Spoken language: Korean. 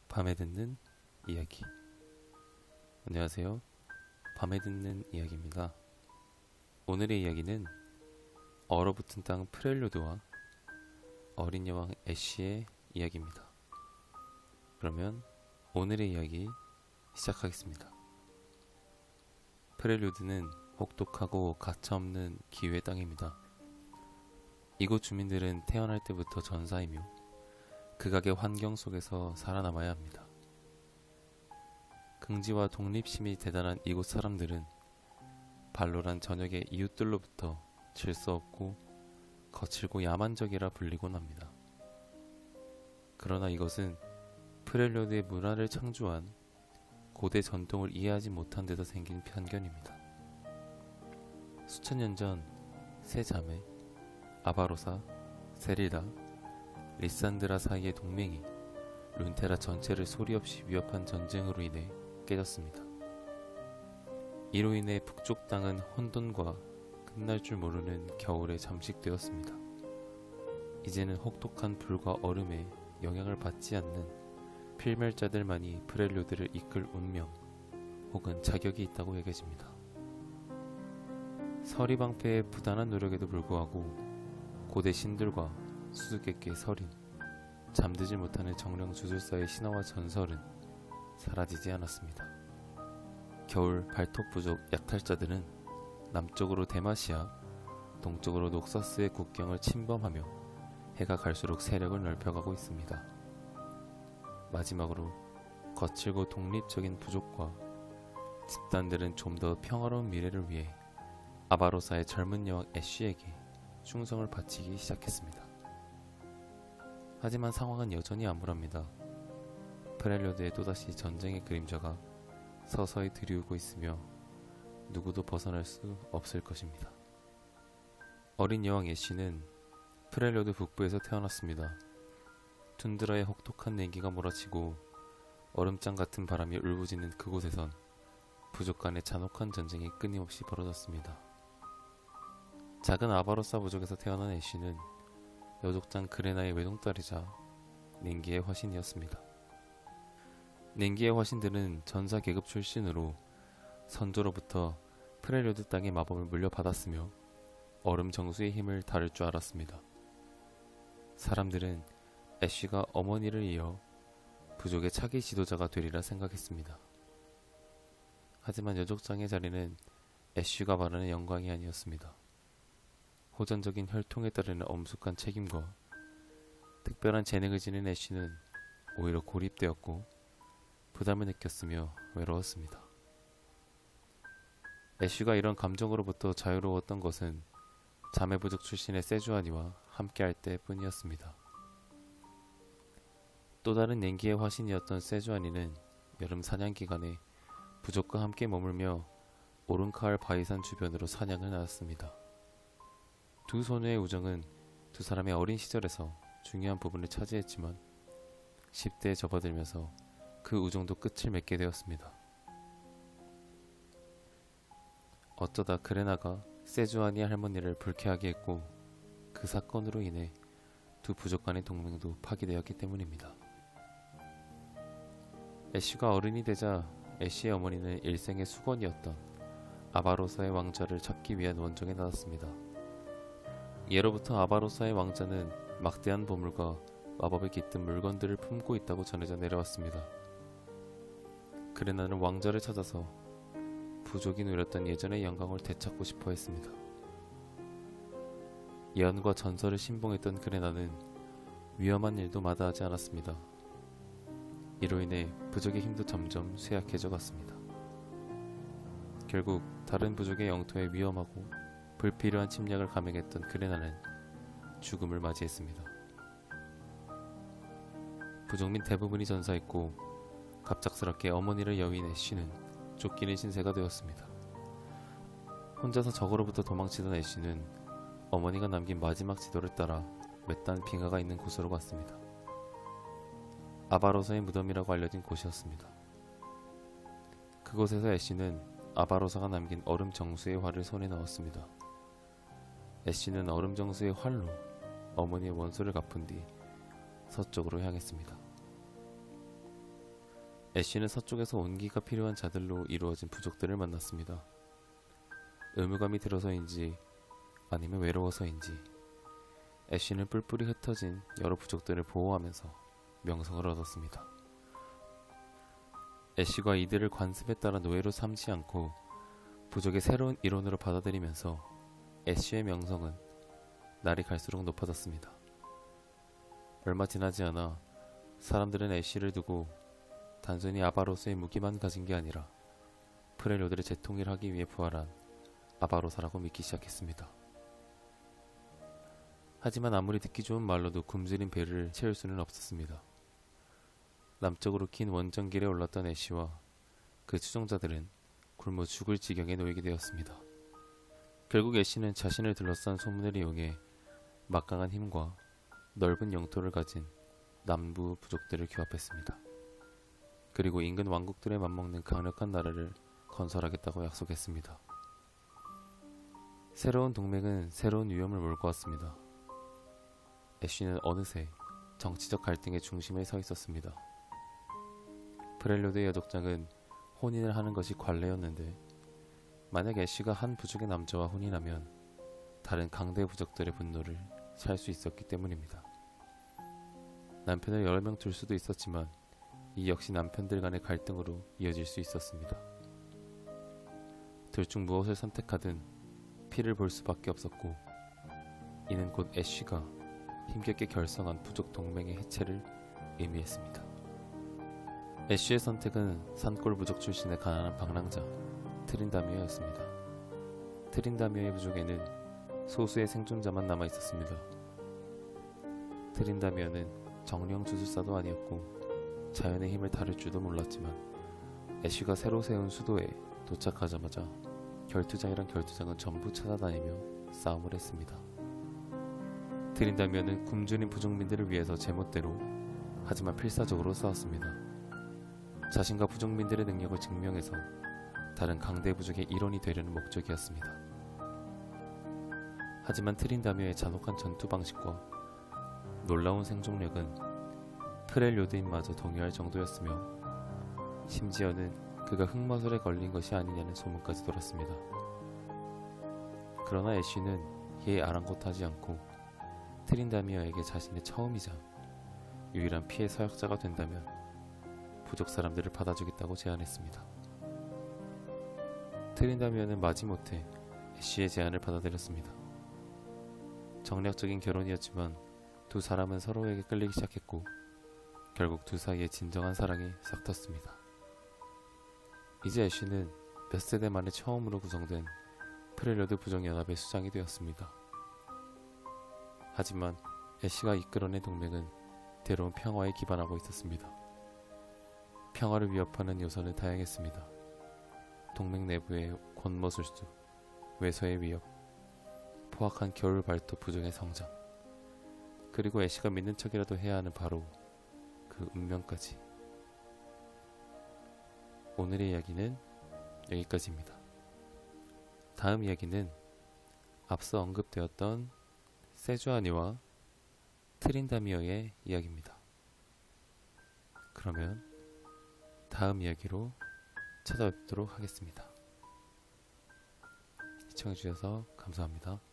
밤에 듣는 이야기. 안녕하세요. 밤에 듣는 이야기입니다. 오늘의 이야기는 얼어붙은 땅 프렐류드와 어린 여왕 애쉬의 이야기입니다. 그러면 오늘의 이야기 시작하겠습니다. 프렐류드는 혹독하고 가차없는 기후의 땅입니다. 이곳 주민들은 태어날 때부터 전사이며 극악의 환경 속에서 살아남아야 합니다. 긍지와 독립심이 대단한 이곳 사람들은 발로란 전역의 이웃들로부터 질서 없고 거칠고 야만적이라 불리곤 합니다. 그러나 이것은 프렐류드의 문화를 창조한 고대 전통을 이해하지 못한 데서 생긴 편견입니다. 수천 년 전 세 자매 아바로사, 세릴다, 리산드라 사이의 동맹이 룬테라 전체를 소리 없이 위협한 전쟁으로 인해 깨졌습니다. 이로 인해 북쪽 땅은 혼돈과 끝날 줄 모르는 겨울에 잠식되었습니다. 이제는 혹독한 불과 얼음에 영향을 받지 않는 필멸자들만이 프렐류드를 이끌 운명 혹은 자격이 있다고 여겨집니다. 서리방패의 부단한 노력에도 불구하고 고대 신들과 수수께끼의 설인, 잠들지 못하는 정령 주술사의 신화와 전설은 사라지지 않았습니다. 겨울 발톱 부족 약탈자들은 남쪽으로 데마시아, 동쪽으로 녹서스의 국경을 침범하며 해가 갈수록 세력을 넓혀가고 있습니다. 마지막으로 거칠고 독립적인 부족과 집단들은 좀 더 평화로운 미래를 위해 아바로사의 젊은 여왕 애쉬에게 충성을 바치기 시작했습니다. 하지만 상황은 여전히 암울합니다. 프렐류드에 또다시 전쟁의 그림자가 서서히 들이우고 있으며 누구도 벗어날 수 없을 것입니다. 어린 여왕 애쉬는 프렐류드 북부에서 태어났습니다. 툰드라의 혹독한 냉기가 몰아치고 얼음장 같은 바람이 울부짖는 그곳에선 부족 간의 잔혹한 전쟁이 끊임없이 벌어졌습니다. 작은 아바로사 부족에서 태어난 애쉬는 여족장 그레나의 외동딸이자 nen기의 화신이었습니다. nen기의 화신들은 전사 계급 출신으로 선조로부터 프렐류드 땅의 마법을 물려받았으며 얼음 정수의 힘을 다룰 줄 알았습니다. 사람들은 애쉬가 어머니를 이어 부족의 차기 지도자가 되리라 생각했습니다. 하지만 여족장의 자리는 애쉬가 바라는 영광이 아니었습니다. 호전적인 혈통에 따르는 엄숙한 책임과 특별한 재능을 지닌 애쉬는 오히려 고립되었고 부담을 느꼈으며 외로웠습니다. 애쉬가 이런 감정으로부터 자유로웠던 것은 자매부족 출신의 세주아니와 함께할 때뿐이었습니다. 또 다른 nen기의 화신이었던 세주아니는 여름 사냥 기간에 부족과 함께 머물며 오른카알 바위산 주변으로 사냥을 나갔습니다. 두 소녀의 우정은 두 사람의 어린 시절에서 중요한 부분을 차지했지만 10대에 접어들면서 그 우정도 끝을 맺게 되었습니다. 어쩌다 그레나가 세주아니 할머니를 불쾌하게 했고 그 사건으로 인해 두 부족 간의 동맹도 파기되었기 때문입니다. 애쉬가 어른이 되자 애쉬의 어머니는 일생의 수건이었던 아바로사의 왕자를 찾기 위한 원정에 나섰습니다. 예로부터 아바로사의 왕자는 막대한 보물과 마법에 깃든 물건들을 품고 있다고 전해져 내려왔습니다. 그레나는 왕자를 찾아서 부족이 누렸던 예전의 영광을 되찾고 싶어 했습니다. 예언과 전설을 신봉했던 그레나는 위험한 일도 마다하지 않았습니다. 이로 인해 부족의 힘도 점점 쇠약해져 갔습니다. 결국 다른 부족의 영토에 위험하고 불필요한 침략을 감행했던 그레나는 죽음을 맞이했습니다. 부족민 대부분이 전사했고 갑작스럽게 어머니를 여윈 애쉬는 쫓기는 신세가 되었습니다. 혼자서 적으로부터 도망치던 애쉬는 어머니가 남긴 마지막 지도를 따라 외딴 빙하가 있는 곳으로 갔습니다. 아바로사의 무덤이라고 알려진 곳이었습니다. 그곳에서 애쉬는 아바로사가 남긴 얼음 정수의 활을 손에 넣었습니다. 애쉬는 얼음 정수의 활로 어머니의 원수를 갚은 뒤 서쪽으로 향했습니다. 애쉬는 서쪽에서 온기가 필요한 자들로 이루어진 부족들을 만났습니다. 의무감이 들어서인지 아니면 외로워서인지 애쉬는 뿔뿔이 흩어진 여러 부족들을 보호하면서 명성을 얻었습니다. 애쉬가 이들을 관습에 따라 노예로 삼지 않고 부족의 새로운 일원으로 받아들이면서 애쉬의 명성은 날이 갈수록 높아졌습니다. 얼마 지나지 않아 사람들은 애쉬를 두고 단순히 아바로스의 무기만 가진 게 아니라 프렐료들의 재통일을 하기 위해 부활한 아바로사라고 믿기 시작했습니다. 하지만 아무리 듣기 좋은 말로도 굶주린 배를 채울 수는 없었습니다. 남쪽으로 긴 원정길에 올랐던 애쉬와 그 추종자들은 굶어 죽을 지경에 놓이게 되었습니다. 결국 애쉬는 자신을 둘러싼 소문을 이용해 막강한 힘과 넓은 영토를 가진 남부 부족들을 규합했습니다. 그리고 인근 왕국들에 맞먹는 강력한 나라를 건설하겠다고 약속했습니다. 새로운 동맹은 새로운 위험을 몰고 왔습니다. 애쉬는 어느새 정치적 갈등의 중심에 서 있었습니다. 프렐료드의 여족장은 혼인을 하는 것이 관례였는데 만약 애쉬가 한 부족의 남자와 혼인하면 다른 강대 부족들의 분노를 살 수 있었기 때문입니다. 남편을 여러 명 둘 수도 있었지만 이 역시 남편들 간의 갈등으로 이어질 수 있었습니다. 둘 중 무엇을 선택하든 피를 볼 수밖에 없었고 이는 곧 애쉬가 힘겹게 결성한 부족 동맹의 해체를 의미했습니다. 애쉬의 선택은 산골 부족 출신의 가난한 방랑자 트린다미어였습니다. 트린다미어의 부족에는 소수의 생존자만 남아 있었습니다. 트린다미어는 정령 주술사도 아니었고 자연의 힘을 다룰 줄도 몰랐지만 애쉬가 새로 세운 수도에 도착하자마자 결투장이란 결투장은 전부 찾아다니며 싸움을 했습니다. 트린다미어는 굶주린 부족민들을 위해서 제멋대로 하지만 필사적으로 싸웠습니다. 자신과 부족민들의 능력을 증명해서 다른 강대 부족의 일원이 되려는 목적이었습니다. 하지만 트린다미어의 잔혹한 전투 방식과 놀라운 생존력은 프렐료드인마저 동요할 정도였으며 심지어는 그가 흑마술에 걸린 것이 아니냐는 소문까지 돌았습니다. 그러나 애쉬는 이에 아랑곳하지 않고 트린다미어에게 자신의 처음이자 유일한 피해 서약자가 된다면 부족 사람들을 받아주겠다고 제안했습니다. 트린다미어는 마지못해 애쉬의 제안을 받아들였습니다. 정략적인 결혼이었지만 두 사람은 서로에게 끌리기 시작했고 결국 두 사이에 진정한 사랑이 싹텄습니다. 이제 애쉬는 몇 세대 만에 처음으로 구성된 프렐료드 부족연합의 수장이 되었습니다. 하지만 애쉬가 이끌어낸 동맹은 때로운 평화에 기반하고 있었습니다. 평화를 위협하는 요소는 다양했습니다. 동맹 내부의 권모술수, 외서의 위협, 포악한 겨울 발톱 부족의 성장, 그리고 애쉬가 믿는 척이라도 해야 하는 바로 그 운명까지. 오늘의 이야기는 여기까지입니다. 다음 이야기는 앞서 언급되었던 세주아니와 트린다미어의 이야기입니다. 그러면 다음 이야기로 찾아뵙도록 하겠습니다. 시청해주셔서 감사합니다.